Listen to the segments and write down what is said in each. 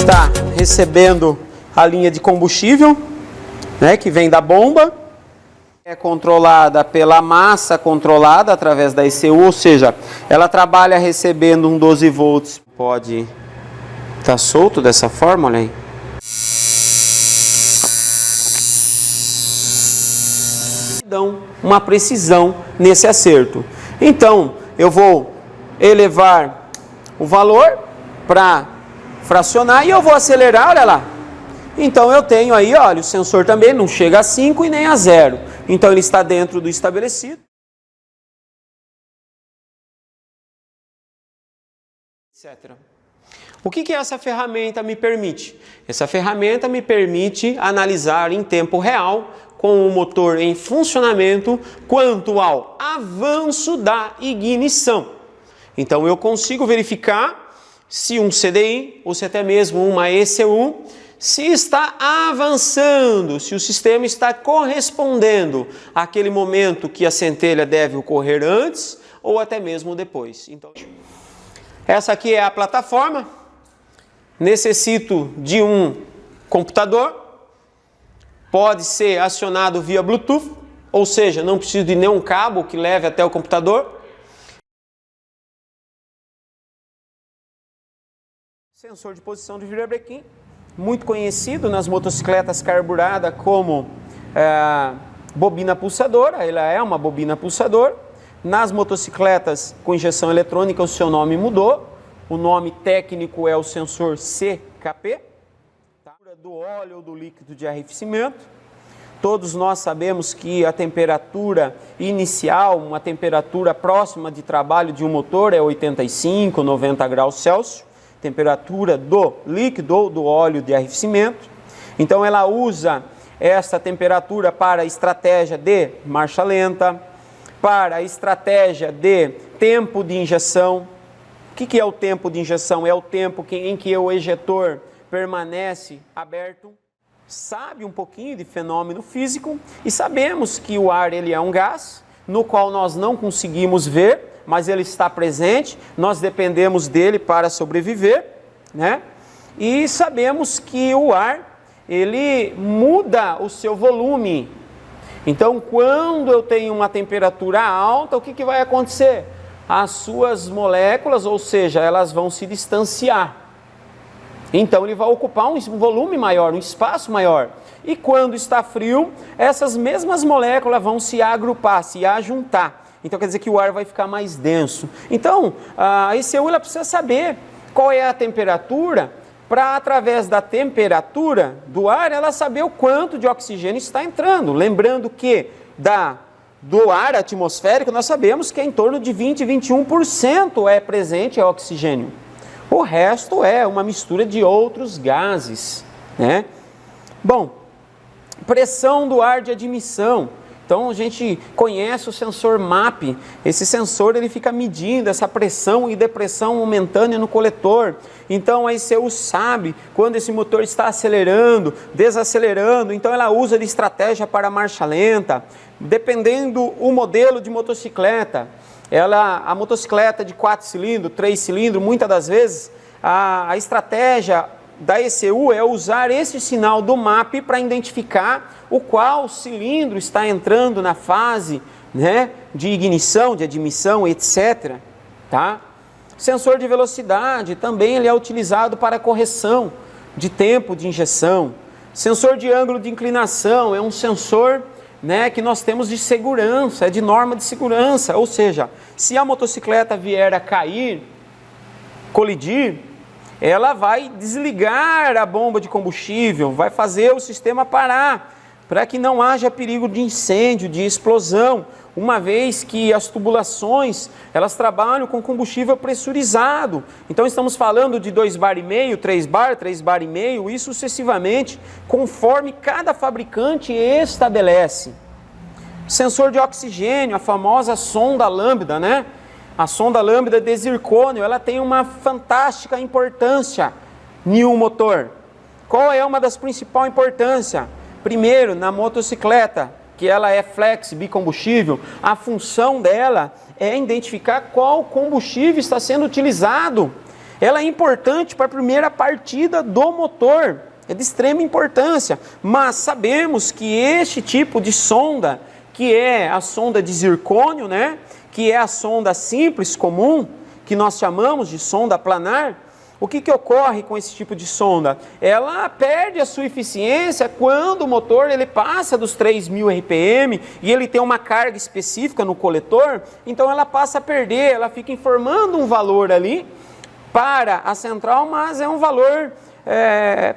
está recebendo a linha de combustível, né, que vem da bomba. É controlada pela massa controlada através da ECU, ou seja, ela trabalha recebendo um 12 volts. Pode estar solto dessa forma, olha aí. Dão uma precisão nesse acerto. Então, eu vou elevar o valor para fracionar e eu vou acelerar, olha lá. Então eu tenho aí, olha, o sensor também não chega a 5 e nem a 0. Então ele está dentro do estabelecido. Etc. O que essa ferramenta me permite? Essa ferramenta me permite analisar em tempo real, com o motor em funcionamento, quanto ao avanço da ignição. Então eu consigo verificar se um CDI, ou se até mesmo uma ECU, se está avançando, se o sistema está correspondendo àquele momento que a centelha deve ocorrer antes ou até mesmo depois. Então, essa aqui é a plataforma. Necessito de um computador. Pode ser acionado via Bluetooth, ou seja, não preciso de nenhum cabo que leve até o computador. Sensor de posição de virabrequim, muito conhecido nas motocicletas carburada como bobina pulsadora, ela é uma bobina pulsadora. Nas motocicletas com injeção eletrônica o seu nome mudou, o nome técnico é o sensor CKP, tá? Do óleo ou do líquido de arrefecimento. Todos nós sabemos que a temperatura inicial, uma temperatura próxima de trabalho de um motor é 85, 90 graus Celsius. Temperatura do líquido ou do óleo de arrefecimento. Então ela usa essa temperatura para a estratégia de marcha lenta, para a estratégia de tempo de injeção. O que é o tempo de injeção? É o tempo em que o ejetor permanece aberto. Sabe um pouquinho de fenômeno físico e sabemos que o ar ele é um gás no qual nós não conseguimos ver, mas ele está presente, nós dependemos dele para sobreviver, né? E sabemos que o ar, ele muda o seu volume. Então, quando eu tenho uma temperatura alta, o que vai acontecer? As suas moléculas, ou seja, elas vão se distanciar. Então, ele vai ocupar um volume maior, um espaço maior. E quando está frio, essas mesmas moléculas vão se agrupar, se ajuntar. Então quer dizer que o ar vai ficar mais denso. Então a ECU ela precisa saber qual é a temperatura para, através da temperatura do ar, ela saber o quanto de oxigênio está entrando. Lembrando que do ar atmosférico nós sabemos que é em torno de 20 a 21% é presente oxigênio. O resto é uma mistura de outros gases, né? Bom, pressão do ar de admissão. Então a gente conhece o sensor MAP, esse sensor ele fica medindo essa pressão e depressão momentânea no coletor. Então a ECU sabe quando esse motor está acelerando, desacelerando, então ela usa de estratégia para marcha lenta, dependendo o modelo de motocicleta. A motocicleta de 4 cilindros, 3 cilindros, muitas das vezes a estratégia da ECU é usar esse sinal do MAP para identificar o qual cilindro está entrando na fase, né, de ignição, de admissão, etc. Tá? Sensor de velocidade também ele é utilizado para correção de tempo de injeção. Sensor de ângulo de inclinação é um sensor, né, que nós temos de segurança, é de norma de segurança, ou seja, se a motocicleta vier a cair, colidir, ela vai desligar a bomba de combustível, vai fazer o sistema parar, para que não haja perigo de incêndio, de explosão, uma vez que as tubulações, elas trabalham com combustível pressurizado. Então estamos falando de 2,5 bar, 3 bar e meio, e sucessivamente, conforme cada fabricante estabelece. Sensor de oxigênio, a famosa sonda lambda, né? A sonda lambda de zircônio, ela tem uma fantástica importância em um motor. Qual é uma das principais importâncias? Primeiro, na motocicleta, que ela é flex, bicombustível, a função dela é identificar qual combustível está sendo utilizado. Ela é importante para a primeira partida do motor, é de extrema importância, mas sabemos que este tipo de sonda, que é a sonda de zircônio, né, que é a sonda simples comum, que nós chamamos de sonda planar, o que ocorre com esse tipo de sonda? Ela perde a sua eficiência quando o motor ele passa dos 3.000 RPM e ele tem uma carga específica no coletor, então ela passa a perder, ela fica informando um valor ali para a central, mas é um valor,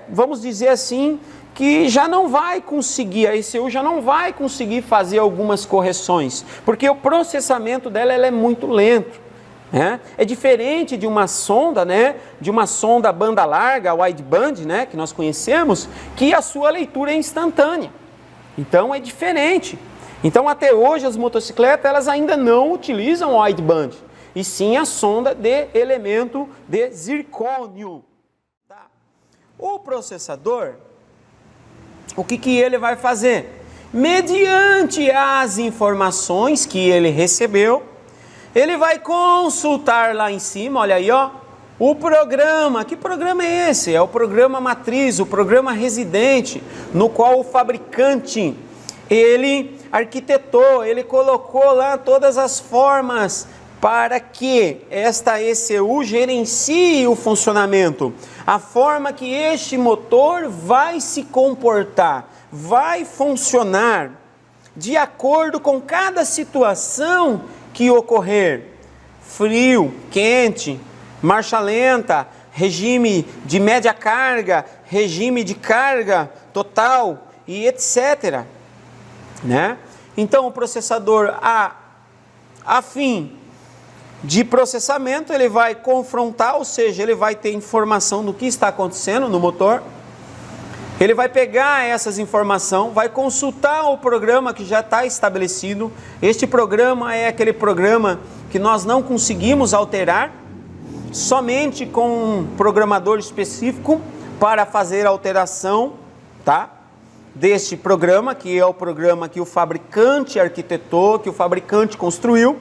vamos dizer assim, que já não vai conseguir, a ECU já não vai conseguir fazer algumas correções, porque o processamento dela é muito lento. É diferente de uma sonda, né, de uma sonda banda larga, wideband, né, que nós conhecemos, que a sua leitura é instantânea. Então é diferente. Então até hoje as motocicletas elas ainda não utilizam wideband, e sim a sonda de elemento de zircônio. Tá. O processador, o que ele vai fazer? Mediante as informações que ele recebeu, ele vai consultar lá em cima, olha aí, ó, o programa. Que programa é esse? É o programa matriz, o programa residente, no qual o fabricante, ele arquitetou, ele colocou lá todas as formas para que esta ECU gerencie o funcionamento. A forma que este motor vai se comportar, vai funcionar de acordo com cada situação que ocorrer, frio, quente, marcha lenta, regime de média carga, regime de carga total e etc. Né? Então o processador a fim de processamento, ele vai confrontar, ou seja, ele vai ter informação do que está acontecendo no motor. Ele vai pegar essas informações, vai consultar o programa que já está estabelecido. Este programa é aquele programa que nós não conseguimos alterar, somente com um programador específico para fazer a alteração, tá? Deste programa, que é o programa que o fabricante arquitetou, que o fabricante construiu,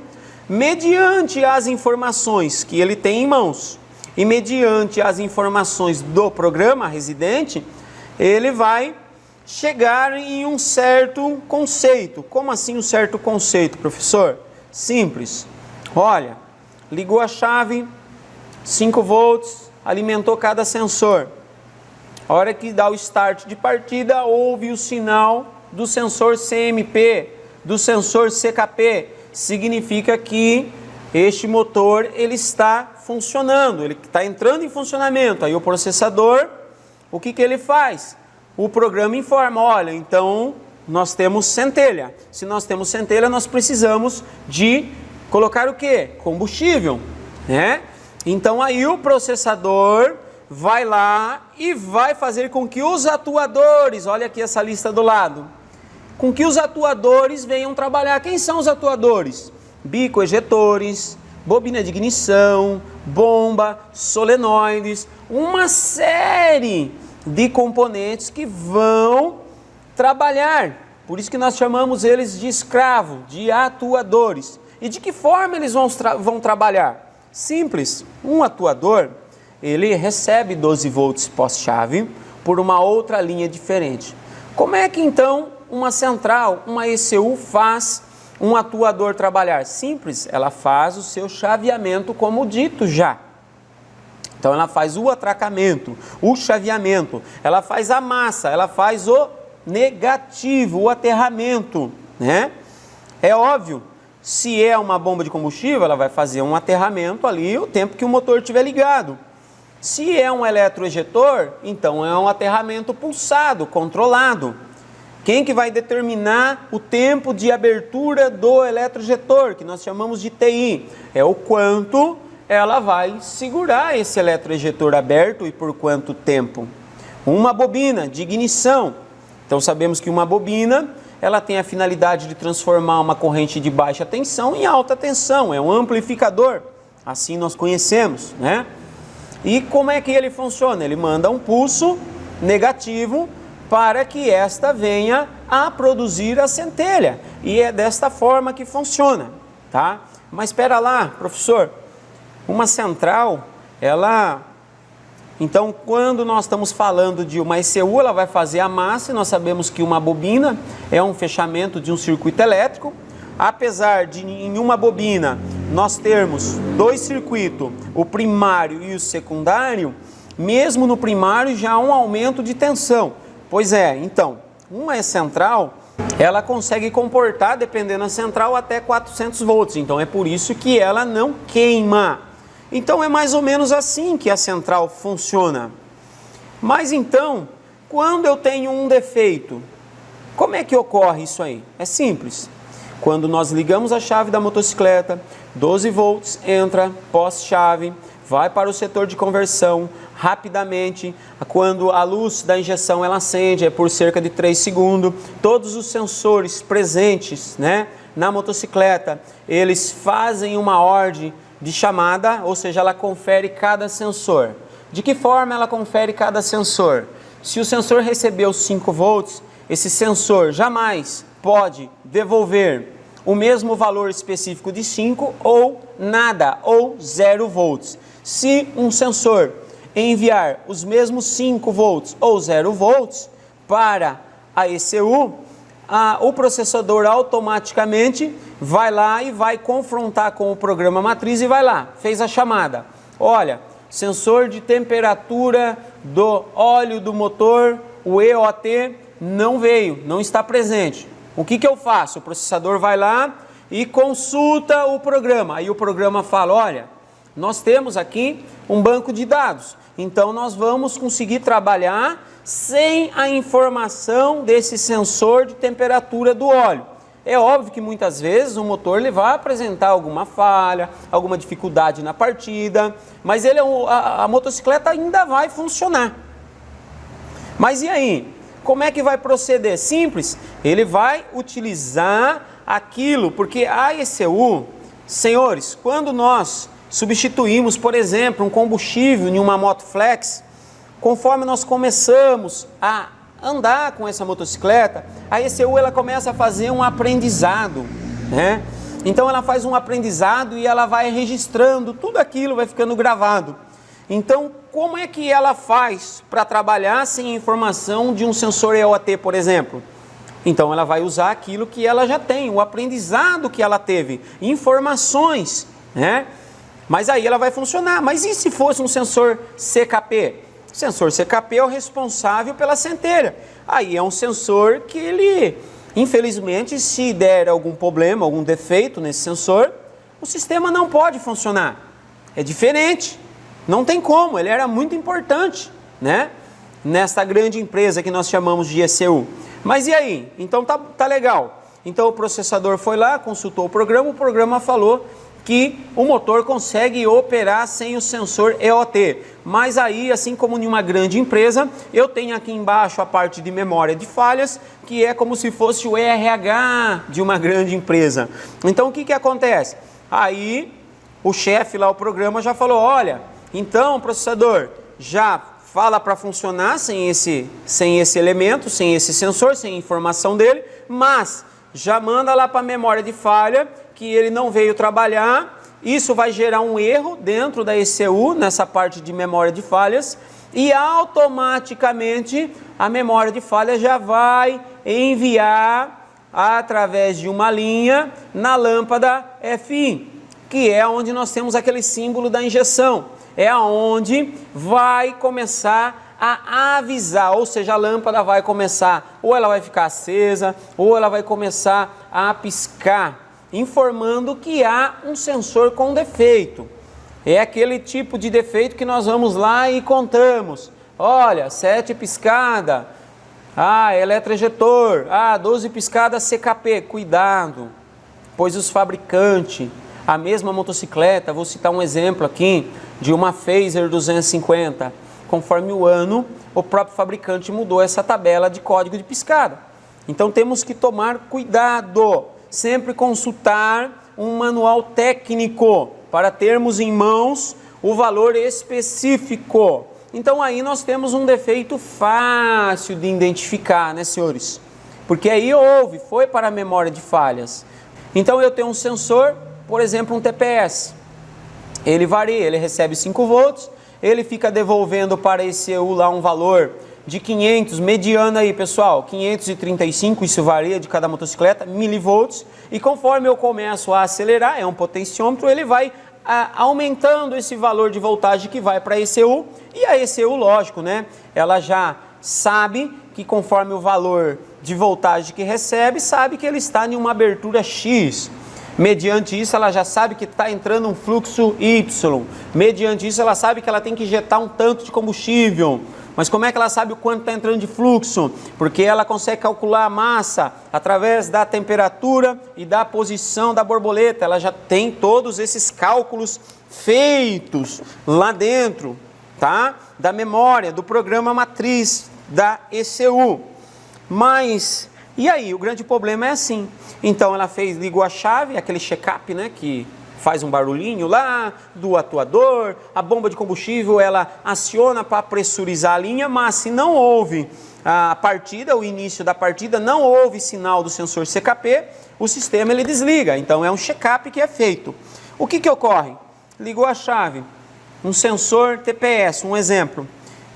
mediante as informações que ele tem em mãos e mediante as informações do programa residente, ele vai chegar em um certo conceito. Como assim um certo conceito, professor? Simples. Olha, ligou a chave, 5 volts, alimentou cada sensor. A hora que dá o start de partida, ouve o sinal do sensor CMP, do sensor CKP. Significa que este motor ele está funcionando, ele está entrando em funcionamento. Aí o processador, o que ele faz? O programa informa, olha, então nós temos centelha. Se nós temos centelha, nós precisamos de colocar o quê? Combustível, né? Então aí o processador vai lá e vai fazer com que os atuadores, olha aqui essa lista do lado, com que os atuadores venham trabalhar. Quem são os atuadores? Bico ejetores, bobina de ignição, bomba, solenoides, uma série de componentes que vão trabalhar. Por isso que nós chamamos eles de escravo, de atuadores. E de que forma eles vão trabalhar? Simples, um atuador, ele recebe 12 volts pós-chave por uma outra linha diferente. Como é que então uma central, uma ECU faz um atuador trabalhar? Simples, ela faz o seu chaveamento como dito já. Então ela faz o atracamento, o chaveamento, ela faz a massa, ela faz o negativo, o aterramento, né? É óbvio, se é uma bomba de combustível, ela vai fazer um aterramento ali o tempo que o motor estiver ligado. Se é um eletroejetor, então é um aterramento pulsado, controlado. Quem que vai determinar o tempo de abertura do eletroejetor, que nós chamamos de TI? É o quanto ela vai segurar esse eletroejetor aberto e por quanto tempo. Uma bobina de ignição. Então sabemos que uma bobina, ela tem a finalidade de transformar uma corrente de baixa tensão em alta tensão, é um amplificador, assim nós conhecemos, né? E como é que ele funciona? Ele manda um pulso negativo para que esta venha a produzir a centelha. E é desta forma que funciona, tá? Mas espera lá, professor, uma central, Então, quando nós estamos falando de uma ECU, ela vai fazer a massa, e nós sabemos que uma bobina é um fechamento de um circuito elétrico. Apesar de em uma bobina nós termos dois circuitos, o primário e o secundário, mesmo no primário já há um aumento de tensão. Pois é, então, uma é central, ela consegue comportar, dependendo da central, até 400 volts. Então é por isso que ela não queima. Então é mais ou menos assim que a central funciona. Mas então, quando eu tenho um defeito, como é que ocorre isso aí? É simples. Quando nós ligamos a chave da motocicleta, 12 volts entra, pós-chave, vai para o setor de conversão, rapidamente, quando a luz da injeção ela acende, é por cerca de 3 segundos, todos os sensores presentes, né, na motocicleta, eles fazem uma ordem de chamada, ou seja, ela confere cada sensor. De que forma ela confere cada sensor? Se o sensor recebeu 5 volts, esse sensor jamais pode devolver o mesmo valor específico de 5 ou nada, ou 0 volts. Se um sensor enviar os mesmos 5 volts ou 0 volts para a ECU, o processador automaticamente vai lá e vai confrontar com o programa matriz e vai lá, fez a chamada. Olha, sensor de temperatura do óleo do motor, o EOT, não veio, não está presente. O que eu faço? O processador vai lá e consulta o programa. Aí o programa fala, olha, nós temos aqui um banco de dados, então nós vamos conseguir trabalhar sem a informação desse sensor de temperatura do óleo. É óbvio que muitas vezes o motor ele vai apresentar alguma falha, alguma dificuldade na partida, mas a motocicleta ainda vai funcionar. Mas e aí? Como é que vai proceder? Simples, ele vai utilizar aquilo, porque a ECU, senhores, quando nós substituímos, por exemplo, um combustível em uma moto flex, conforme nós começamos a andar com essa motocicleta, a ECU ela começa a fazer um aprendizado, né? Então ela faz um aprendizado e ela vai registrando, tudo aquilo vai ficando gravado. Então, como é que ela faz para trabalhar sem a informação de um sensor EOT, por exemplo? Então ela vai usar aquilo que ela já tem, o aprendizado que ela teve, informações, né? Mas aí ela vai funcionar. Mas e se fosse um sensor CKP? O sensor CKP é o responsável pela centelha. Aí é um sensor que ele, infelizmente, se der algum problema, algum defeito nesse sensor, o sistema não pode funcionar. É diferente. Não tem como, ele era muito importante, né? Nessa grande empresa que nós chamamos de ECU. Mas e aí? Então tá legal. Então o processador foi lá, consultou o programa falou que o motor consegue operar sem o sensor EOT. Mas aí, assim como em uma grande empresa, eu tenho aqui embaixo a parte de memória de falhas, que é como se fosse o RH de uma grande empresa. Então o que acontece? Aí o chefe lá, o programa já falou, olha, então processador, já fala para funcionar sem esse elemento, sem esse sensor, sem a informação dele, mas já manda lá para a memória de falha, que ele não veio trabalhar, isso vai gerar um erro dentro da ECU, nessa parte de memória de falhas, e automaticamente a memória de falha já vai enviar através de uma linha na lâmpada FI, que é onde nós temos aquele símbolo da injeção, é onde vai começar a avisar, ou seja, a lâmpada vai começar, ou ela vai ficar acesa, ou ela vai começar a piscar, informando que há um sensor com defeito. É aquele tipo de defeito que nós vamos lá e contamos. Olha, 7 piscadas, eletroinjetor, 12 piscadas CKP, cuidado, pois os fabricantes, a mesma motocicleta, vou citar um exemplo aqui, de uma Phaser 250, conforme o ano, o próprio fabricante mudou essa tabela de código de piscada. Então temos que tomar cuidado, sempre consultar um manual técnico para termos em mãos o valor específico. Então aí nós temos um defeito fácil de identificar, né, senhores? Porque aí foi para a memória de falhas. Então eu tenho um sensor, por exemplo, um TPS. ele varia, ele recebe 5 volts, ele fica devolvendo para a ECU lá um valor de 500, mediano aí pessoal, 535, isso varia de cada motocicleta, milivolts, e conforme eu começo a acelerar, é um potenciômetro, ele vai aumentando esse valor de voltagem que vai para a ECU, e a ECU, lógico, né, ela já sabe que conforme o valor de voltagem que recebe, sabe que ele está em uma abertura X. Mediante isso, ela já sabe que está entrando um fluxo Y. Mediante isso, ela sabe que ela tem que injetar um tanto de combustível. Mas como é que ela sabe o quanto está entrando de fluxo? Porque ela consegue calcular a massa através da temperatura e da posição da borboleta. Ela já tem todos esses cálculos feitos lá dentro, tá? Da memória, do programa matriz da ECU. Mas, e aí? O grande problema é assim. Então ela ligou a chave, aquele check-up, né, que faz um barulhinho lá do atuador, a bomba de combustível ela aciona para pressurizar a linha, mas se não houve a partida, o início da partida, não houve sinal do sensor CKP, o sistema ele desliga. Então é um check-up que é feito. O que ocorre? Ligou a chave, um sensor TPS, um exemplo.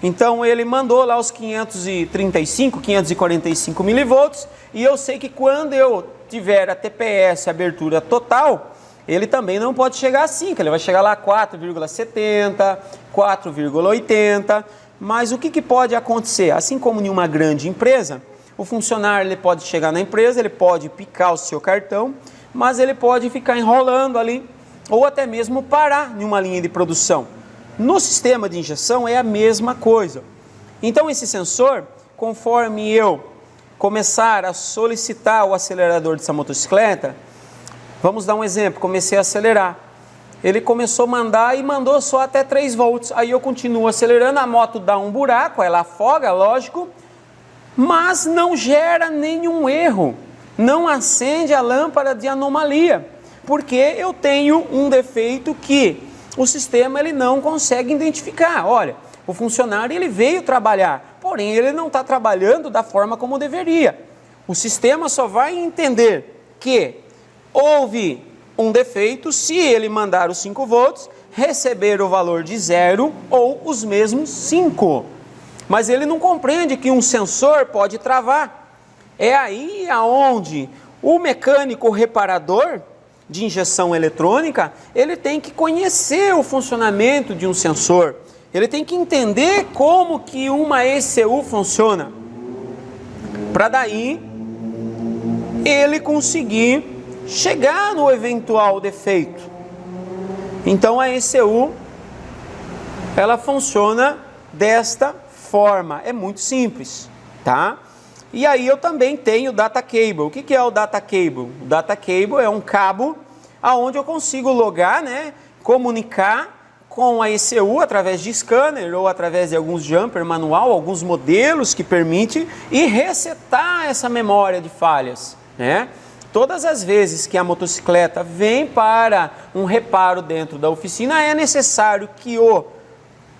Então ele mandou lá os 545 milivolts, e eu sei que quando eu tiver a TPS abertura total, ele também não pode chegar a 5, ele vai chegar lá a 4,70, 4,80, mas o que pode acontecer? Assim como em uma grande empresa, o funcionário ele pode chegar na empresa, ele pode picar o seu cartão, mas ele pode ficar enrolando ali, ou até mesmo parar em uma linha de produção. No sistema de injeção é a mesma coisa. Então esse sensor, conforme eu começar a solicitar o acelerador dessa motocicleta, vamos dar um exemplo, comecei a acelerar. Ele começou a mandar e mandou só até 3 volts. Aí eu continuo acelerando, a moto dá um buraco, ela afoga, lógico, mas não gera nenhum erro. Não acende a lâmpada de anomalia, porque eu tenho um defeito que o sistema ele não consegue identificar. Olha, o funcionário ele veio trabalhar, porém ele não está trabalhando da forma como deveria. O sistema só vai entender que houve um defeito se ele mandar os 5 volts, receber o valor de 0 ou os mesmos 5. Mas ele não compreende que um sensor pode travar. É aí aonde o mecânico reparador de injeção eletrônica, ele tem que conhecer o funcionamento de um sensor. Ele tem que entender como que uma ECU funciona. Para daí ele conseguir chegar no eventual defeito. Então a ECU ela funciona desta forma, é muito simples, tá? E aí eu também tenho o data cable. O que é o data cable? O data cable é um cabo aonde eu consigo logar, né, comunicar com a ECU através de scanner ou através de alguns jumper manual, alguns modelos que permite e resetar essa memória de falhas, né? Todas as vezes que a motocicleta vem para um reparo dentro da oficina, é necessário que o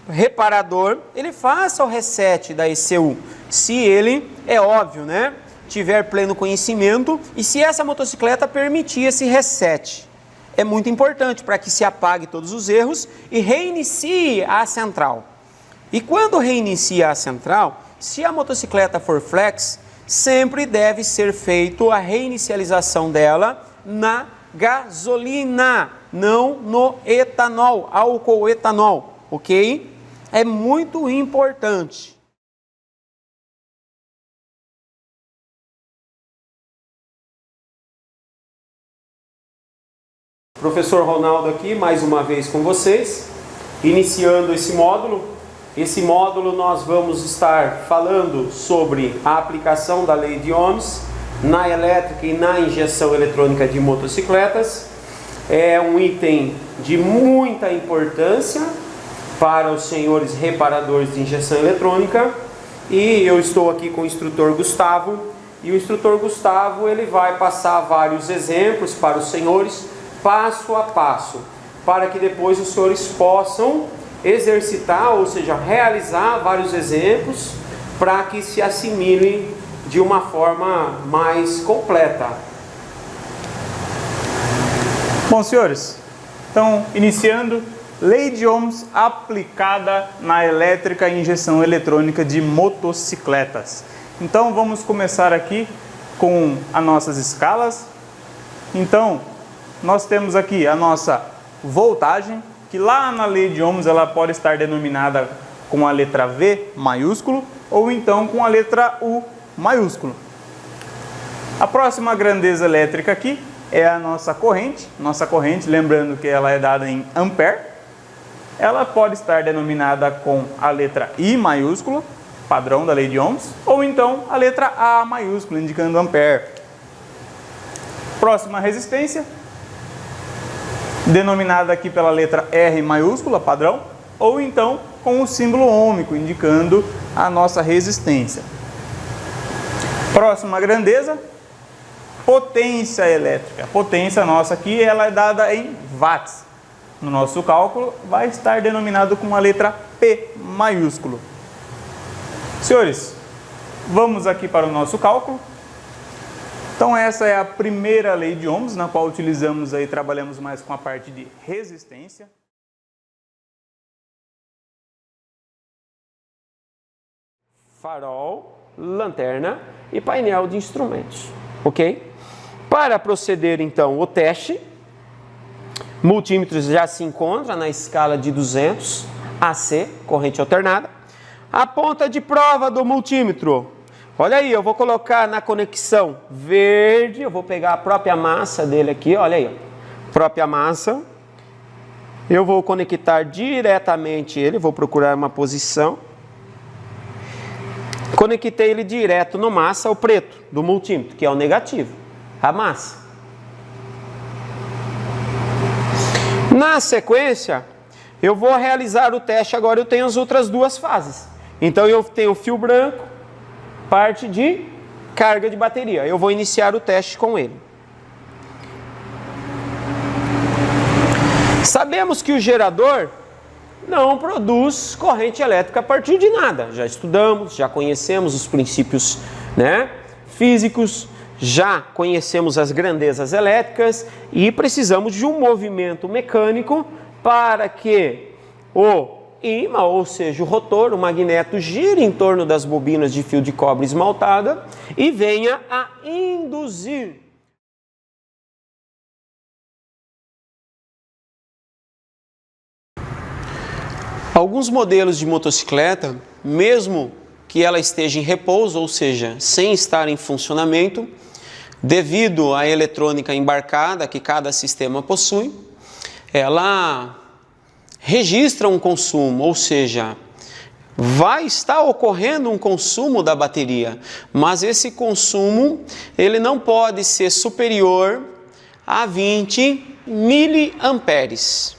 reparador ele faça o reset da ECU, se ele, é óbvio, né, tiver pleno conhecimento e se essa motocicleta permitir esse reset. É muito importante para que se apague todos os erros e reinicie a central. E quando reinicia a central, se a motocicleta for flex, sempre deve ser feito a reinicialização dela na gasolina, não no etanol, álcool etanol, ok? É muito importante. Professor Ronaldo aqui, mais uma vez com vocês, iniciando esse módulo. Esse módulo nós vamos estar falando sobre a aplicação da lei de Ohms na elétrica e na injeção eletrônica de motocicletas. É um item de muita importância para os senhores reparadores de injeção eletrônica e eu estou aqui com o instrutor Gustavo e o instrutor Gustavo ele vai passar vários exemplos para os senhores passo a passo, para que depois os senhores possam exercitar, ou seja, realizar vários exemplos para que se assimilem de uma forma mais completa. Bom, senhores, Então, iniciando, lei de Ohms aplicada na elétrica e injeção eletrônica de motocicletas. Então, vamos começar aqui com as nossas escalas. Então, nós temos aqui a nossa voltagem, que lá na lei de Ohms ela pode estar denominada com a letra V maiúsculo ou então com a letra U maiúsculo. A próxima grandeza elétrica aqui é a nossa corrente. Nossa corrente, lembrando que ela é dada em ampere. Ela pode estar denominada com a letra I maiúsculo, padrão da lei de Ohms, ou então a letra A maiúsculo, indicando ampere. Próxima resistência, denominada aqui pela letra R maiúscula, padrão, ou então com o símbolo ôhmico, indicando a nossa resistência. Próxima grandeza, potência elétrica. A potência nossa aqui ela é dada em watts. No nosso cálculo vai estar denominado com a letra P maiúsculo. Senhores, vamos aqui para o nosso cálculo. Então essa é a primeira lei de Ohms, na qual utilizamos aí, trabalhamos mais com a parte de resistência. Farol, lanterna e painel de instrumentos, ok? Para proceder então o teste, multímetro já se encontra na escala de 200 AC, corrente alternada. A ponta de prova do multímetro, olha aí, eu vou colocar na conexão verde, eu vou pegar a própria massa dele aqui, olha aí, própria massa. Eu vou conectar diretamente ele, vou procurar uma posição. Conectei ele direto no massa, o preto do multímetro, que é o negativo, a massa. Na sequência, eu vou realizar o teste agora, eu tenho as outras duas fases. Então eu tenho o fio branco, parte de carga de bateria. Eu vou iniciar o teste com ele. Sabemos que o gerador não produz corrente elétrica a partir de nada. Já estudamos, já conhecemos os princípios, físicos, já conhecemos as grandezas elétricas e precisamos de um movimento mecânico para que o ímã, ou seja, o rotor, o magneto, gire em torno das bobinas de fio de cobre esmaltada e venha a induzir alguns modelos de motocicleta, mesmo que ela esteja em repouso, ou seja, sem estar em funcionamento, devido à eletrônica embarcada que cada sistema possui, ela registra um consumo, ou seja, vai estar ocorrendo um consumo da bateria, mas esse consumo ele não pode ser superior a 20 miliamperes.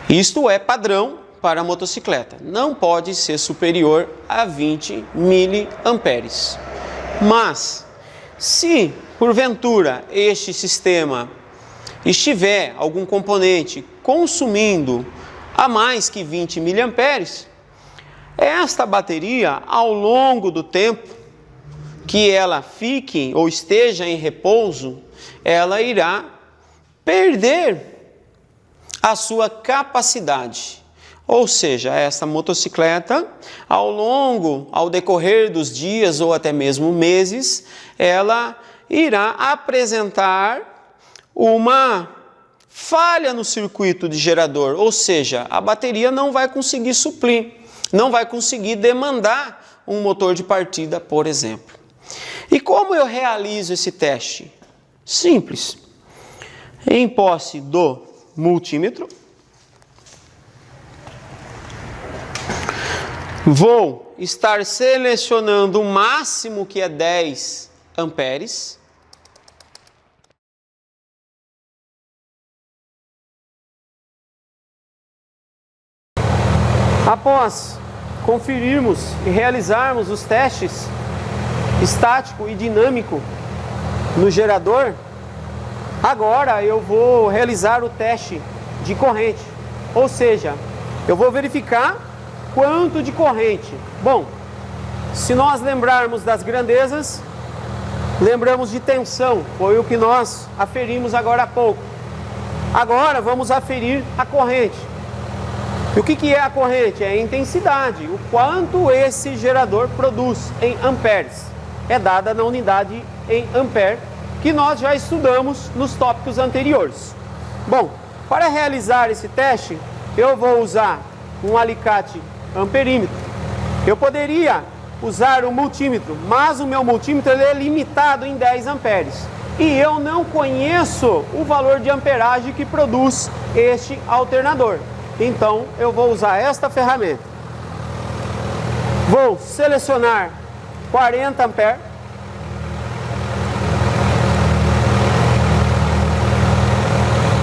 Isto é padrão para a motocicleta, não pode ser superior a 20 miliamperes. Mas, se porventura este sistema estiver algum componente consumindo a mais que 20 miliamperes, esta bateria, ao longo do tempo que ela fique ou esteja em repouso, ela irá perder a sua capacidade. Ou seja, essa motocicleta, ao decorrer dos dias ou até mesmo meses, ela irá apresentar uma falha no circuito de gerador, ou seja, a bateria não vai conseguir suprir, não vai conseguir demandar um motor de partida, por exemplo. E como eu realizo esse teste? Simples. Em posse do multímetro, vou estar selecionando o máximo, que é 10 amperes. Após conferirmos e realizarmos os testes estático e dinâmico no gerador, agora eu vou realizar o teste de corrente, ou seja, eu vou verificar quanto de corrente. Bom, se nós lembrarmos das grandezas, lembramos de tensão, foi o que nós aferimos agora há pouco. Agora vamos aferir a corrente. E o que é a corrente? É a intensidade, o quanto esse gerador produz em amperes. É dada na unidade em ampere, que nós já estudamos nos tópicos anteriores. Bom, para realizar esse teste, eu vou usar um alicate amperímetro. Eu poderia usar um multímetro, mas o meu multímetro ele é limitado em 10 amperes. E eu não conheço o valor de amperagem que produz este alternador. Então, eu vou usar esta ferramenta. Vou selecionar 40 amperes.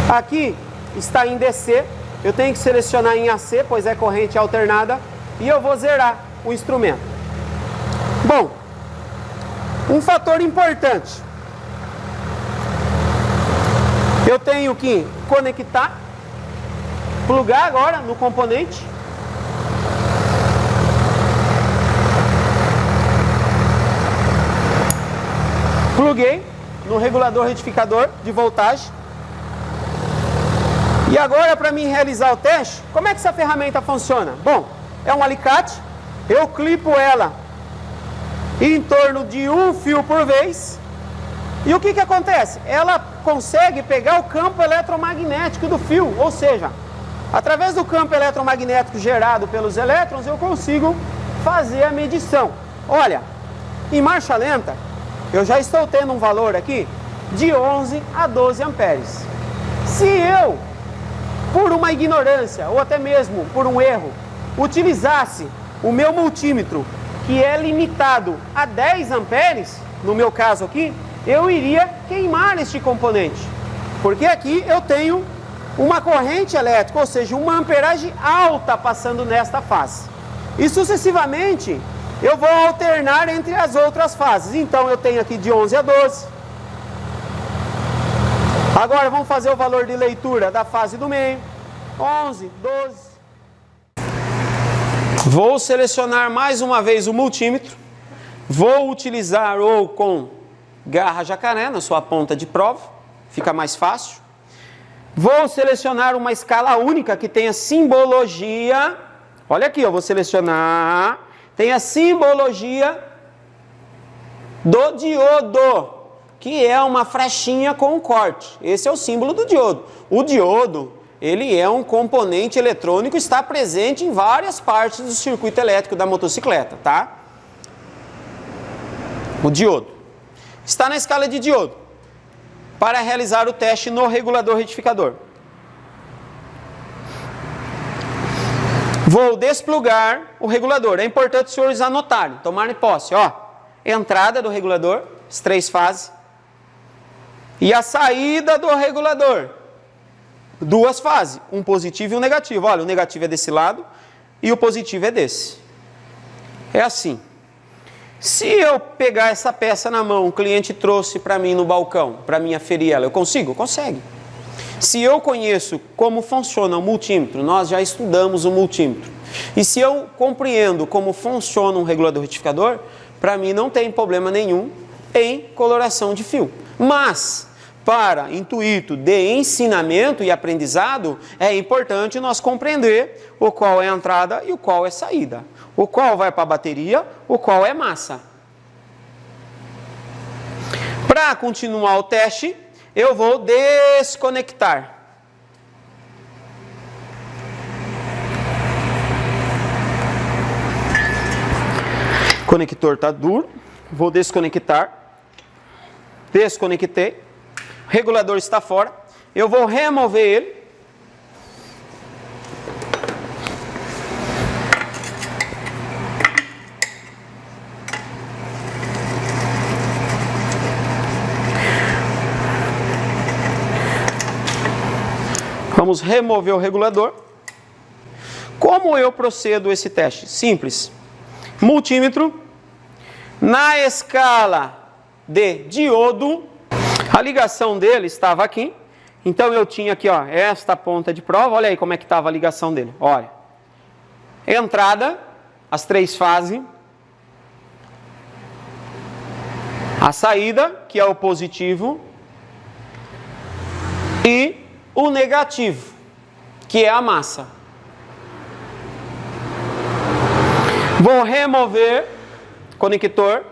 Aqui está em DC, eu tenho que selecionar em AC, pois é corrente alternada, e eu vou zerar o instrumento. Bom, um fator importante. Eu tenho que conectar, plugar agora no componente. Pluguei no regulador retificador de voltagem. E agora, para mim realizar o teste, como é que essa ferramenta funciona? Bom, é um alicate, eu clipo ela em torno de um fio por vez. E o que acontece? Ela consegue pegar o campo eletromagnético do fio, ou seja, através do campo eletromagnético gerado pelos elétrons, eu consigo fazer a medição. Olha, em marcha lenta, eu já estou tendo um valor aqui de 11 a 12 amperes. Se eu, por uma ignorância, ou até mesmo por um erro, utilizasse o meu multímetro, que é limitado a 10 amperes, no meu caso aqui, eu iria queimar este componente. Porque aqui eu tenho uma corrente elétrica, ou seja, uma amperagem alta passando nesta fase. E sucessivamente, eu vou alternar entre as outras fases. Então, eu tenho aqui de 11 a 12. Agora, vamos fazer o valor de leitura da fase do meio. 11, 12. Vou selecionar mais uma vez o multímetro. Vou utilizar ou com garra jacaré na sua ponta de prova. Fica mais fácil. Vou selecionar uma escala única que tenha simbologia. Olha aqui, eu vou selecionar. Tem a simbologia do diodo, que é uma flechinha com um corte. Esse é o símbolo do diodo. O diodo, ele é um componente eletrônico, está presente em várias partes do circuito elétrico da motocicleta, tá? O diodo. Está na escala de diodo, para realizar o teste no regulador retificador. Vou desplugar o regulador. É importante os senhores anotarem, tomarem posse. Ó, entrada do regulador, as 3 fases. E a saída do regulador, 2 fases, um positivo e um negativo. Olha, o negativo é desse lado e o positivo é desse. É assim. Se eu pegar essa peça na mão, o cliente trouxe para mim no balcão, para mim aferir ela, eu consigo? Consegue. Se eu conheço como funciona o multímetro, nós já estudamos o multímetro. E se eu compreendo como funciona um regulador retificador, para mim não tem problema nenhum em coloração de fio. Mas, para intuito de ensinamento e aprendizado, é importante nós compreender o qual é a entrada e o qual é a saída. O qual vai para a bateria, o qual é massa. Para continuar o teste, eu vou desconectar. O conector está duro, vou desconectar. Desconectei. O regulador está fora. Eu vou remover ele. Vamos remover o regulador. Como eu procedo esse teste? Simples. Multímetro. Na escala de diodo, a ligação dele estava aqui. Então eu tinha aqui, ó, esta ponta de prova. Olha aí como é que estava a ligação dele. Olha. Entrada, as 3 fases. A saída, que é o positivo. E o negativo, que é a massa. Vou remover o conector,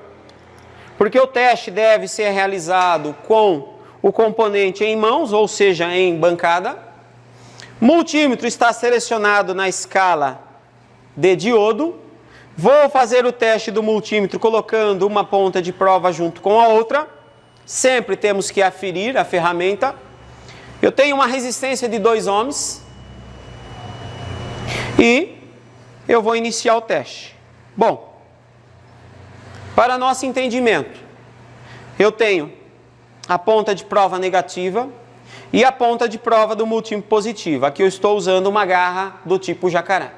porque o teste deve ser realizado com o componente em mãos, ou seja, em bancada. Multímetro está selecionado na escala de diodo. Vou fazer o teste do multímetro colocando uma ponta de prova junto com a outra. Sempre temos que aferir a ferramenta. Eu tenho uma resistência de 2 ohms. E eu vou iniciar o teste. Bom, para nosso entendimento, eu tenho a ponta de prova negativa e a ponta de prova do multímetro positiva. Aqui eu estou usando uma garra do tipo jacaré.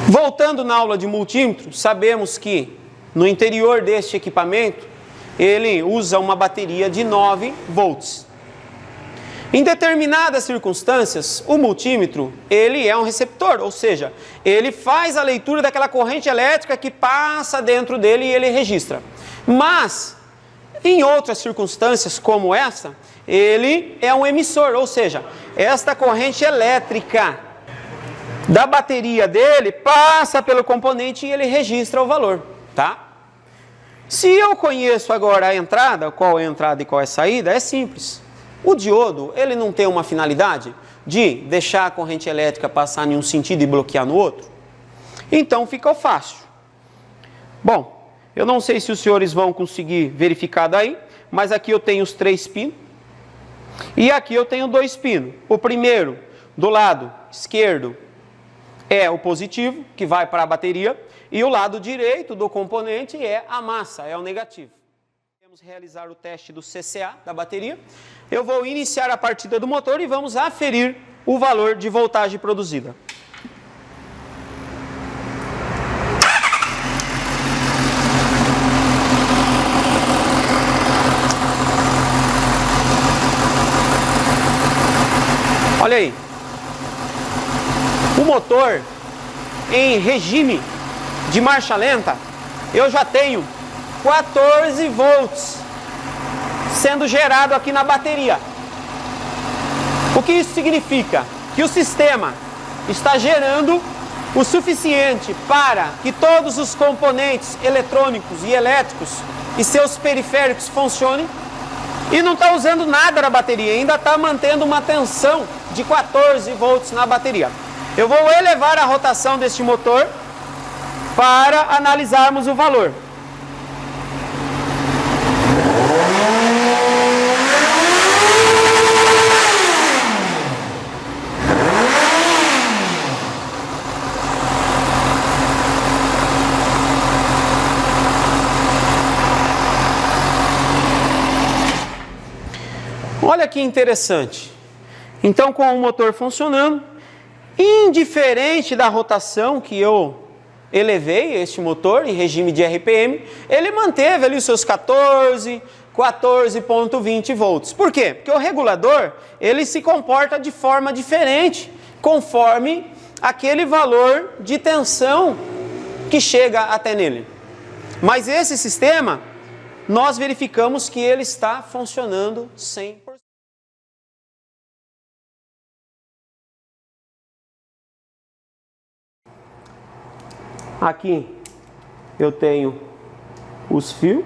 Voltando na aula de multímetro, sabemos que no interior deste equipamento, ele usa uma bateria de 9 volts. Em determinadas circunstâncias, o multímetro, ele é um receptor, ou seja, ele faz a leitura daquela corrente elétrica que passa dentro dele e ele registra. Mas, em outras circunstâncias como essa, ele é um emissor, ou seja, esta corrente elétrica da bateria dele passa pelo componente e ele registra o valor, tá? Se eu conheço agora a entrada, qual é a entrada e qual é a saída, é simples. O diodo, ele não tem uma finalidade de deixar a corrente elétrica passar em um sentido e bloquear no outro? Então fica fácil. Bom, eu não sei se os senhores vão conseguir verificar daí, mas aqui eu tenho os 3 pinos e aqui eu tenho 2 pinos. O primeiro, do lado esquerdo, é o positivo, que vai para a bateria, e o lado direito do componente é a massa, é o negativo. Vamos realizar o teste do CCA da bateria. Eu vou iniciar a partida do motor e vamos aferir o valor de voltagem produzida. Olha aí. O motor em regime de marcha lenta, eu já tenho 14 volts sendo gerado aqui na bateria. O que isso significa? Que o sistema está gerando o suficiente para que todos os componentes eletrônicos e elétricos e seus periféricos funcionem e não está usando nada na bateria, ainda está mantendo uma tensão de 14 volts na bateria. Eu vou elevar a rotação deste motor para analisarmos o valor. Olha que interessante. Então, com o motor funcionando, indiferente da rotação que eu elevei este motor em regime de RPM, ele manteve ali os seus 14,20 volts. Por quê? Porque o regulador, ele se comporta de forma diferente, conforme aquele valor de tensão que chega até nele. Mas esse sistema, nós verificamos que ele está funcionando 100%. Aqui eu tenho os fios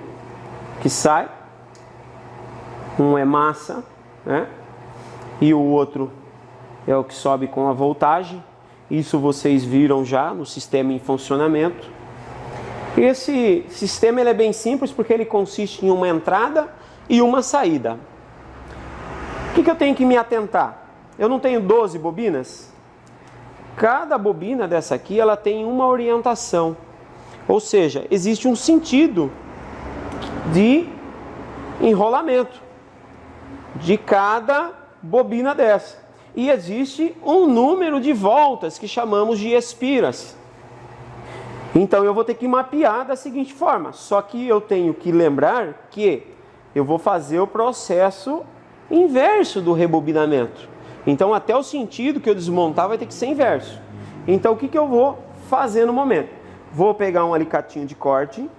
que saem, um é massa, né? E o outro é o que sobe com a voltagem. Isso vocês viram já no sistema em funcionamento. Esse sistema ele é bem simples porque ele consiste em uma entrada e uma saída. O que eu tenho que me atentar? Eu não tenho 12 bobinas? Cada bobina dessa aqui, ela tem uma orientação, ou seja, existe um sentido de enrolamento de cada bobina dessa. E existe um número de voltas que chamamos de espiras. Então eu vou ter que mapear da seguinte forma, só que eu tenho que lembrar que eu vou fazer o processo inverso do rebobinamento. Então até o sentido que eu desmontar vai ter que ser inverso. Então o que eu vou fazer no momento? Vou pegar um alicatinho de corte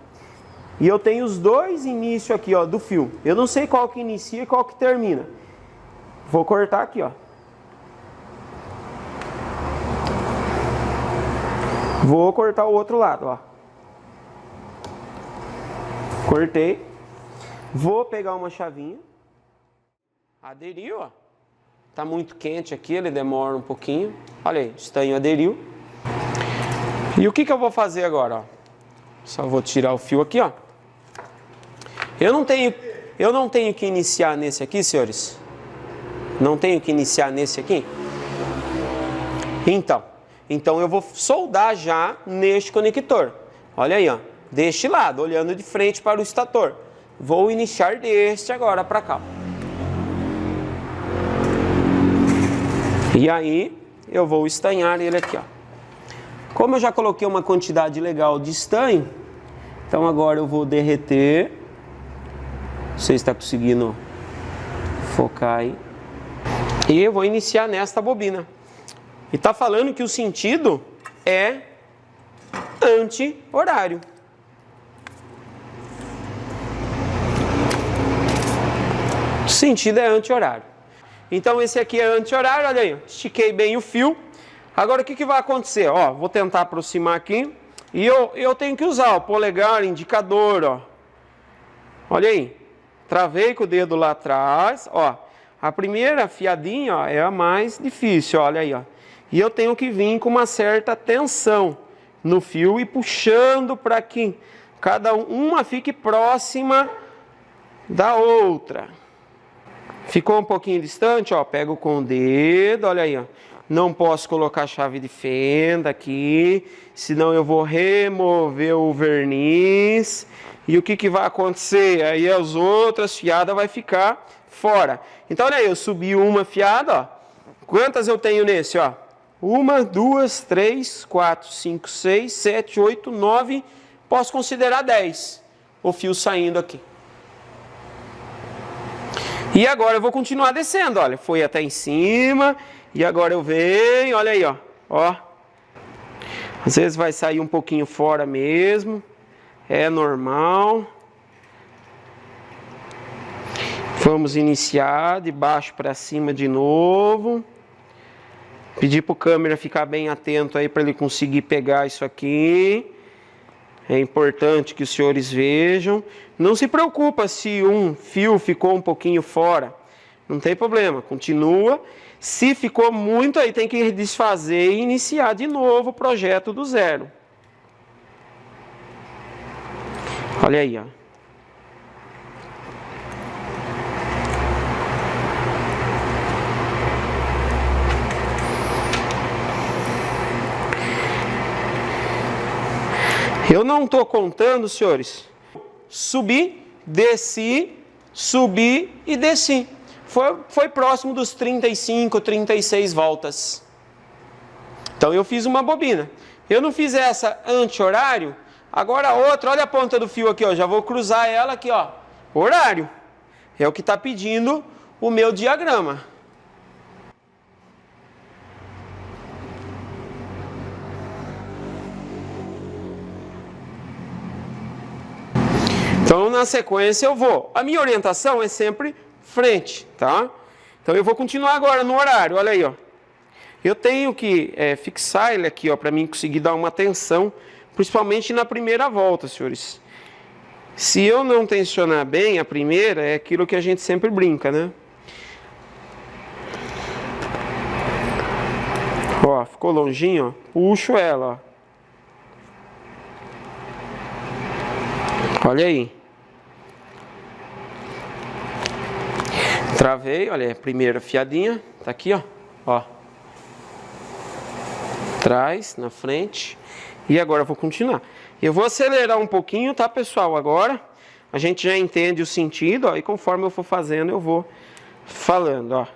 e eu tenho os dois inícios aqui, ó, do fio. Eu não sei qual que inicia e qual que termina. Vou cortar aqui, ó. Vou cortar o outro lado, ó. Cortei. Vou pegar uma chavinha. Aderiu, ó. Tá muito quente aqui, ele demora um pouquinho. Olha aí, o estanho aderiu. E o que eu vou fazer agora, ó? Só vou tirar o fio aqui, ó. Eu não tenho que iniciar nesse aqui, senhores. Não tenho que iniciar nesse aqui. Então eu vou soldar já neste conector. Olha aí, ó. Deste lado, olhando de frente para o estator. Vou iniciar deste agora para cá. E aí eu vou estanhar ele aqui, ó. Como eu já coloquei uma quantidade legal de estanho, então agora eu vou derreter. Você está conseguindo focar aí? E eu vou iniciar nesta bobina. E está falando que o sentido é anti-horário. O sentido é anti-horário. Então esse aqui é anti-horário, olha aí, estiquei bem o fio. Agora o que vai acontecer? Ó, vou tentar aproximar aqui. E eu tenho que usar o polegar, indicador, ó. Olha aí, travei com o dedo lá atrás, ó. A primeira fiadinha, ó, é a mais difícil, olha aí, ó. E eu tenho que vir com uma certa tensão no fio e puxando para que cada uma fique próxima da outra. Ficou um pouquinho distante, ó, pego com o dedo, olha aí, ó. Não posso colocar a chave de fenda aqui, senão eu vou remover o verniz. E o que vai acontecer? Aí as outras fiadas vai ficar fora. Então, olha aí, eu subi uma fiada, ó. Quantas eu tenho nesse, ó? 1, 2, 3, 4, 5, 6, 7, 8, 9. Posso considerar 10. O fio saindo aqui. E agora eu vou continuar descendo, olha. Foi até em cima. E agora eu venho, olha aí, ó. Ó. Às vezes vai sair um pouquinho fora mesmo. É normal. Vamos iniciar de baixo para cima de novo. Pedir para o câmera ficar bem atento aí para ele conseguir pegar isso aqui. É importante que os senhores vejam. Não se preocupa se um fio ficou um pouquinho fora. Não tem problema, continua. Se ficou muito, aí tem que desfazer e iniciar de novo o projeto do zero. Olha aí, ó. Eu não estou contando, senhores. Subi, desci, subi e desci. Foi próximo dos 35, 36 voltas. Então eu fiz uma bobina. Eu não fiz essa anti-horário. Agora a outra, olha a ponta do fio aqui, ó. Já vou cruzar ela aqui, ó. Horário. É o que está pedindo o meu diagrama. Então, na sequência eu vou. A minha orientação é sempre frente, tá? Então, eu vou continuar agora no horário, olha aí, ó. Eu tenho que fixar ele aqui, ó, para mim conseguir dar uma tensão, principalmente na primeira volta, senhores. Se eu não tensionar bem a primeira, é aquilo que a gente sempre brinca, né? Ó, ficou longinho, ó. Puxo ela, ó. Olha aí. Travei, olha aí, a primeira fiadinha, tá aqui, ó. Ó. Trás, na frente. E agora eu vou continuar. Eu vou acelerar um pouquinho, tá, pessoal? Agora a gente já entende o sentido, ó. E conforme eu for fazendo, eu vou falando, ó.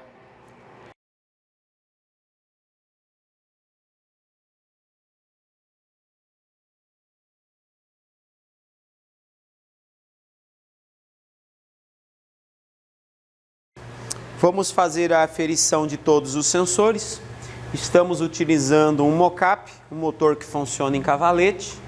Vamos fazer a aferição de todos os sensores. Estamos utilizando um mocap, um motor que funciona em cavalete.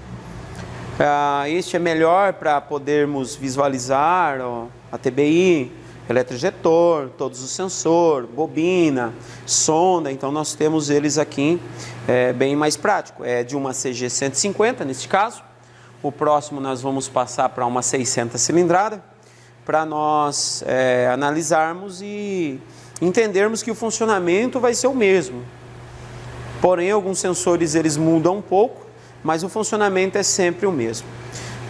Este é melhor para podermos visualizar ó, a TBI, eletroinjetor, todos os sensores, bobina, sonda, então nós temos eles aqui bem mais prático. É de uma CG 150 neste caso. O próximo nós vamos passar para uma 600 cilindrada, para nós analisarmos e entendermos que o funcionamento vai ser o mesmo. Porém, alguns sensores eles mudam um pouco, mas o funcionamento é sempre o mesmo.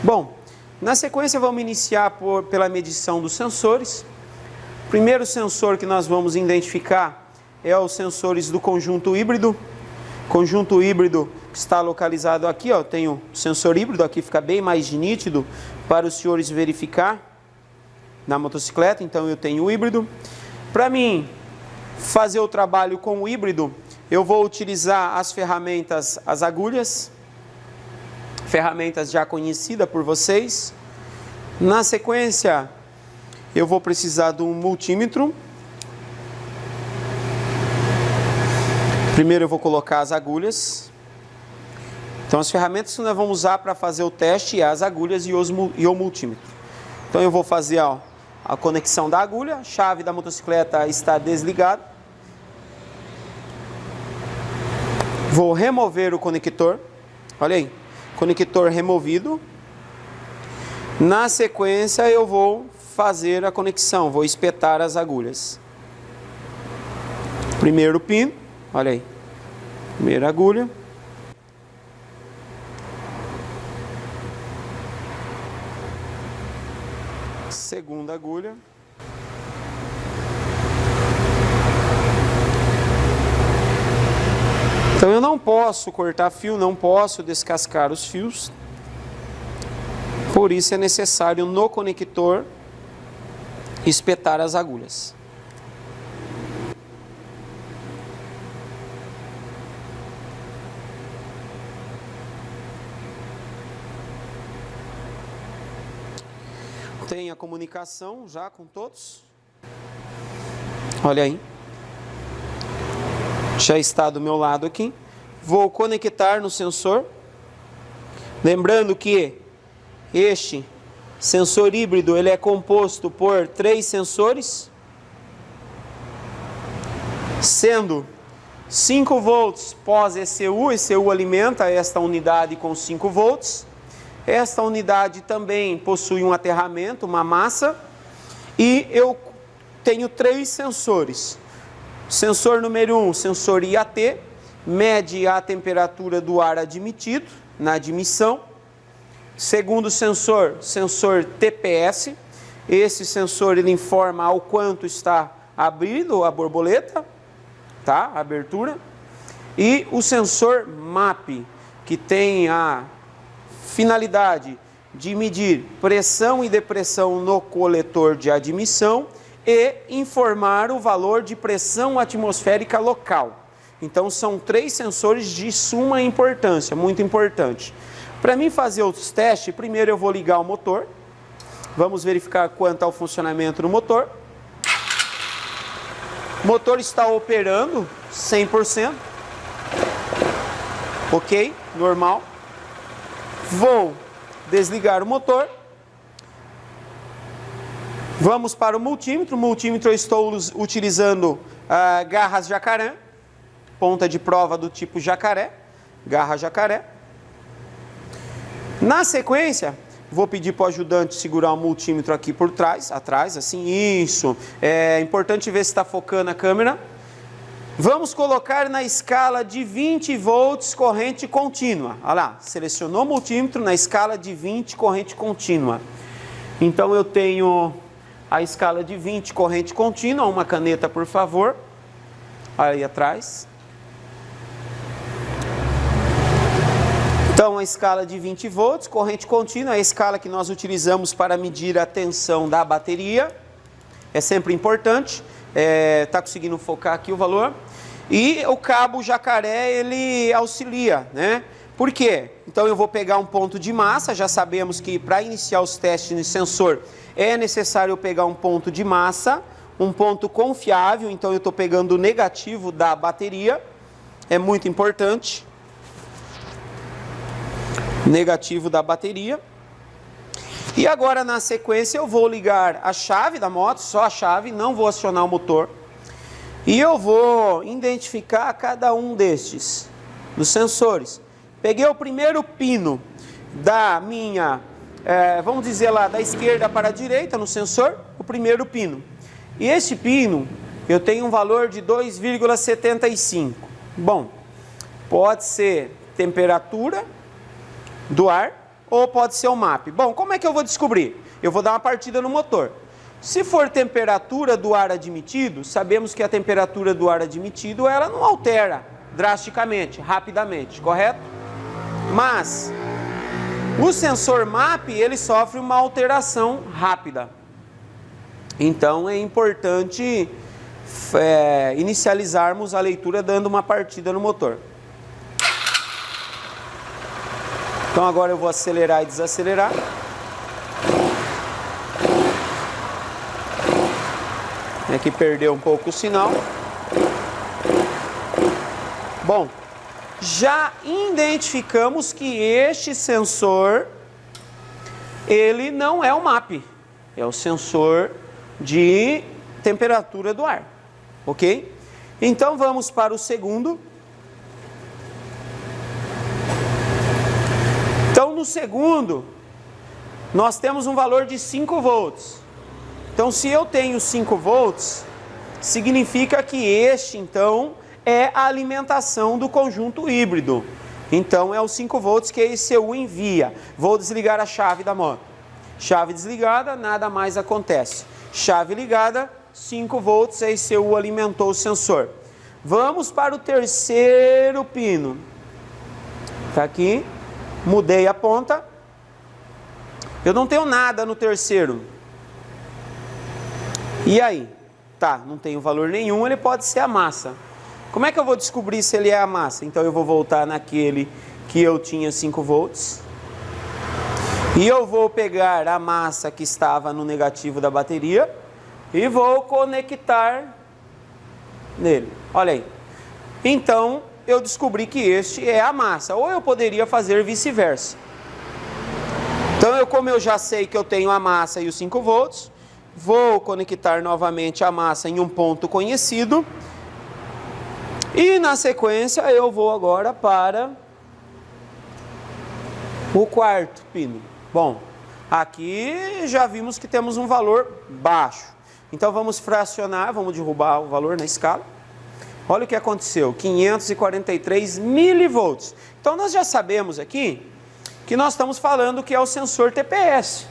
Bom, na sequência vamos iniciar pela medição dos sensores. O primeiro sensor que nós vamos identificar é os sensores do conjunto híbrido. Conjunto híbrido está localizado aqui, ó, tem o sensor híbrido, aqui fica bem mais nítido para os senhores verificar na motocicleta, então eu tenho o híbrido. Para mim fazer o trabalho com o híbrido, eu vou utilizar as ferramentas, as agulhas, ferramentas já conhecidas por vocês. Na sequência, eu vou precisar de um multímetro. Primeiro eu vou colocar as agulhas. Então as ferramentas que nós vamos usar para fazer o teste é as agulhas e o multímetro. Então eu vou fazer a conexão da agulha, a chave da motocicleta está desligada. Vou remover o conector, olha aí, conector removido. Na sequência eu vou fazer a conexão, vou espetar as agulhas. Primeiro pino, olha aí, primeira agulha. Segunda agulha. Então eu não posso cortar fio, não posso descascar os fios. Por isso é necessário no conector espetar as agulhas. Tem a comunicação já com todos. Olha aí. Já está do meu lado aqui. Vou conectar no sensor. Lembrando que este sensor híbrido ele é composto por 3 sensores, sendo 5 volts pós-ECU. ECU alimenta esta unidade com 5 volts. Esta unidade também possui um aterramento, uma massa, e eu tenho 3 sensores. Sensor número 1, sensor IAT, mede a temperatura do ar admitido na admissão. Segundo sensor, sensor TPS. Esse sensor ele informa ao quanto está abrindo a borboleta, tá? A abertura. E o sensor MAP, que tem a finalidade de medir pressão e depressão no coletor de admissão e informar o valor de pressão atmosférica local. Então são 3 sensores de suma importância, muito importante. Para mim fazer os testes, primeiro eu vou ligar o motor. Vamos verificar quanto é o funcionamento do motor. O motor está operando 100%. Ok, normal. Vou desligar o motor. Vamos para o multímetro. O multímetro eu estou utilizando garras jacaré, ponta de prova do tipo jacaré, garra jacaré. Na sequência, vou pedir para o ajudante segurar o multímetro aqui por trás, atrás, assim, isso. É importante ver se está focando a câmera. Vamos colocar na escala de 20 volts corrente contínua. Olha lá, selecionou o multímetro na escala de 20 corrente contínua. Então eu tenho a escala de 20 corrente contínua, uma caneta por favor, aí atrás. Então a escala de 20 volts, corrente contínua, é a escala que nós utilizamos para medir a tensão da bateria. É sempre importante. Tá conseguindo focar aqui o valor. E o cabo jacaré ele auxilia, né? Por quê? Então eu vou pegar um ponto de massa. Já sabemos que para iniciar os testes no sensor é necessário eu pegar um ponto de massa, um ponto confiável. Então eu estou pegando o negativo da bateria, é muito importante. Negativo da bateria. E agora na sequência eu vou ligar a chave da moto, só a chave, não vou acionar o motor. E eu vou identificar cada um destes, dos sensores. Peguei o primeiro pino da minha, vamos dizer lá, da esquerda para a direita no sensor, o primeiro pino. E esse pino eu tenho um valor de 2,75. Bom, pode ser temperatura do ar ou pode ser o MAP. Bom, como é que eu vou descobrir? Eu vou dar uma partida no motor. Se for temperatura do ar admitido, sabemos que a temperatura do ar admitido ela não altera drasticamente, rapidamente, correto? Mas o sensor MAP ele sofre uma alteração rápida. Então é importante inicializarmos a leitura dando uma partida no motor. Então agora eu vou acelerar e desacelerar. Aqui perdeu um pouco o sinal. Bom, já identificamos que este sensor, ele não é o MAP, é o sensor de temperatura do ar, ok? Então vamos para o segundo. Então no segundo, nós temos um valor de 5 volts. Então se eu tenho 5 volts, significa que este então é a alimentação do conjunto híbrido. Então é os 5 volts que a ECU envia. Vou desligar a chave da moto. Chave desligada, nada mais acontece. Chave ligada, 5 volts, a ECU alimentou o sensor. Vamos para o terceiro pino. Está aqui. Mudei a ponta. Eu não tenho nada no terceiro. E aí? Tá, não tenho valor nenhum, ele pode ser a massa. Como é que eu vou descobrir se ele é a massa? Então eu vou voltar naquele que eu tinha 5 volts. E eu vou pegar a massa que estava no negativo da bateria e vou conectar nele. Olha aí. Então eu descobri que este é a massa. Ou eu poderia fazer vice-versa. Então como eu já sei que eu tenho a massa e os 5 volts, vou conectar novamente a massa em um ponto conhecido. E na sequência eu vou agora para o quarto pino. Bom, aqui já vimos que temos um valor baixo. Então vamos fracionar, vamos derrubar o valor na escala. Olha o que aconteceu, 543 milivolts. Então nós já sabemos aqui que nós estamos falando que é o sensor TPS.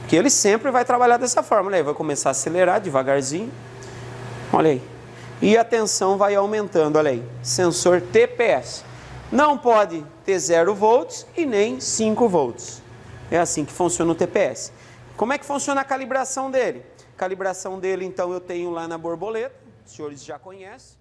Que ele sempre vai trabalhar dessa forma. Olha aí, vai começar a acelerar devagarzinho. Olha aí. E a tensão vai aumentando, olha aí. Sensor TPS. Não pode ter 0 volts e nem 5 volts. É assim que funciona o TPS. Como é que funciona a calibração dele? A calibração dele, então, eu tenho lá na borboleta. Os senhores já conhecem.